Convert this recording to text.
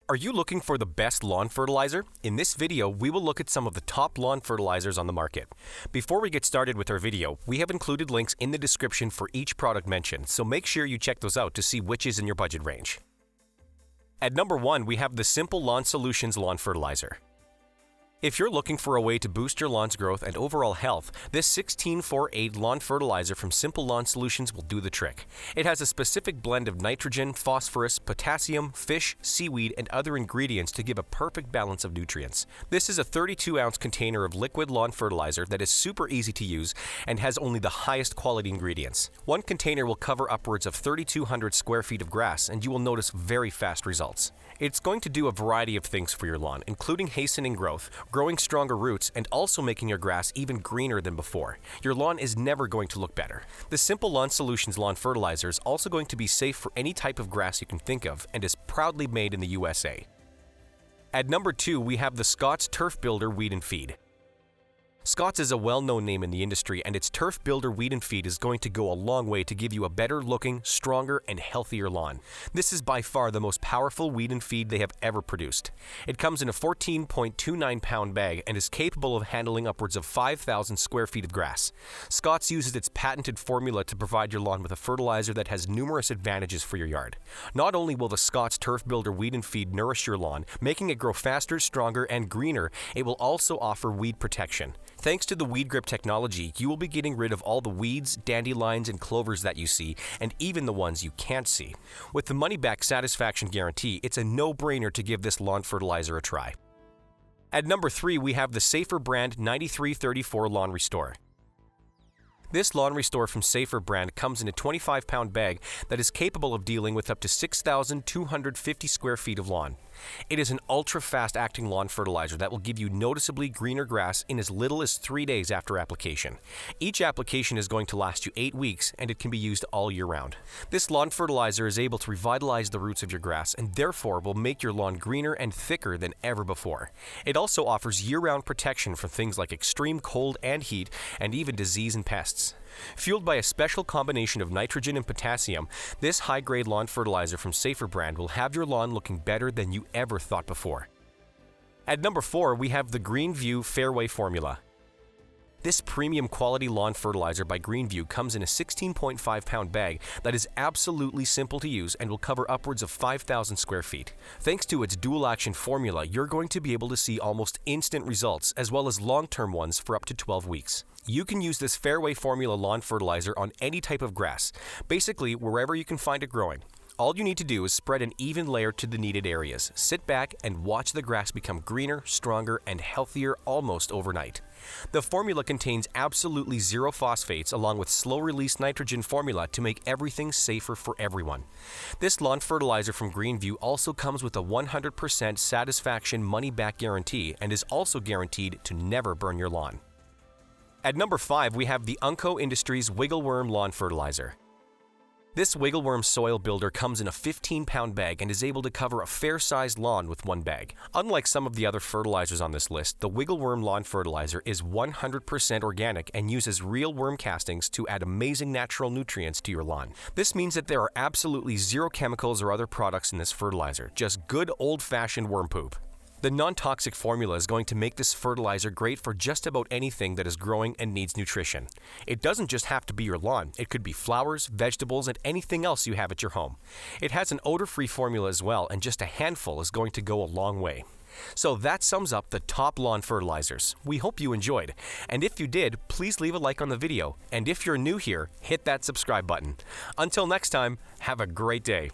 Are you looking for the best lawn fertilizer? In this video, we will look at some of the top lawn fertilizers on the market. Before we get started with our video, we have included links in the description for each product mentioned, so make sure you check those out to see which is in your budget range. At number 1, we have the Simple Lawn Solutions Lawn Fertilizer. If you're looking for a way to boost your lawn's growth and overall health, this 1648 lawn fertilizer from Simple Lawn Solutions will do the trick. It has a specific blend of nitrogen, phosphorus, potassium, fish, seaweed, and other ingredients to give a perfect balance of nutrients. This is a 32-ounce container of liquid lawn fertilizer that is super easy to use and has only the highest quality ingredients. One container will cover upwards of 3,200 square feet of grass, and you will notice very fast results. It's going to do a variety of things for your lawn, including hastening growth, growing stronger roots, and also making your grass even greener than before. Your lawn is never going to look better. The Simple Lawn Solutions Lawn Fertilizer is also going to be safe for any type of grass you can think of and is proudly made in the USA. At number 2, we have the Scots Turf Builder Weed and Feed. Scots is a well-known name in the industry, and its Turf Builder Weed and Feed is going to go a long way to give you a better looking, stronger, and healthier lawn. This is by far the most powerful weed and feed they have ever produced. It comes in a 14.29 pound bag and is capable of handling upwards of 5,000 square feet of grass. Scots uses its patented formula to provide your lawn with a fertilizer that has numerous advantages for your yard. Not only will the Scots Turf Builder Weed and Feed nourish your lawn, making it grow faster, stronger, and greener, it will also offer weed protection. Thanks to the Weed Grip technology, you will be getting rid of all the weeds, dandelions, and clovers that you see, and even the ones you can't see. With the money-back satisfaction guarantee, it's a no-brainer to give this lawn fertilizer a try. At number 3, we have the Safer brand 9334 Lawn Restore. This Lawn Restore from Safer brand comes in a 25-pound bag that is capable of dealing with up to 6,250 square feet of lawn. It is an ultra-fast acting lawn fertilizer that will give you noticeably greener grass in as little as 3 days after application. Each application is going to last you 8 weeks, and it can be used all year round. This lawn fertilizer is able to revitalize the roots of your grass and therefore will make your lawn greener and thicker than ever before. It also offers year-round protection from things like extreme cold and heat, and even disease and pests. Fueled by a special combination of nitrogen and potassium, this high-grade lawn fertilizer from Safer brand will have your lawn looking better than you ever thought before. At number 4, we have the GreenView Fairway formula. This premium quality lawn fertilizer by GreenView comes in a 16.5 pound bag that is absolutely simple to use and will cover upwards of 5,000 square feet. Thanks to its dual action formula, you're going to be able to see almost instant results as well as long-term ones for up to 12 weeks. You can use this Fairway formula lawn fertilizer on any type of grass, basically wherever you can find it growing. All you need to do is spread an even layer to the needed areas, sit back, and watch the grass become greener, stronger, and healthier almost overnight. The formula contains absolutely zero phosphates along with slow-release nitrogen formula to make everything safer for everyone. This lawn fertilizer from GreenView also comes with a 100% satisfaction money-back guarantee and is also guaranteed to never burn your lawn. At number 5, we have the Unco Industries Wiggle Worm Lawn Fertilizer. This Wiggle Worm soil builder comes in a 15-pound bag and is able to cover a fair-sized lawn with one bag. Unlike some of the other fertilizers on this list, the Wiggle Worm lawn fertilizer is 100% organic and uses real worm castings to add amazing natural nutrients to your lawn. This means that there are absolutely zero chemicals or other products in this fertilizer, just good old-fashioned worm poop. The non-toxic formula is going to make this fertilizer great for just about anything that is growing and needs nutrition. It doesn't just have to be your lawn. It could be flowers, vegetables, and anything else you have at your home. It has an odor-free formula as well, and just a handful is going to go a long way. So that sums up the top lawn fertilizers. We hope you enjoyed. And if you did, please leave a like on the video. And if you're new here, hit that subscribe button. Until next time, have a great day.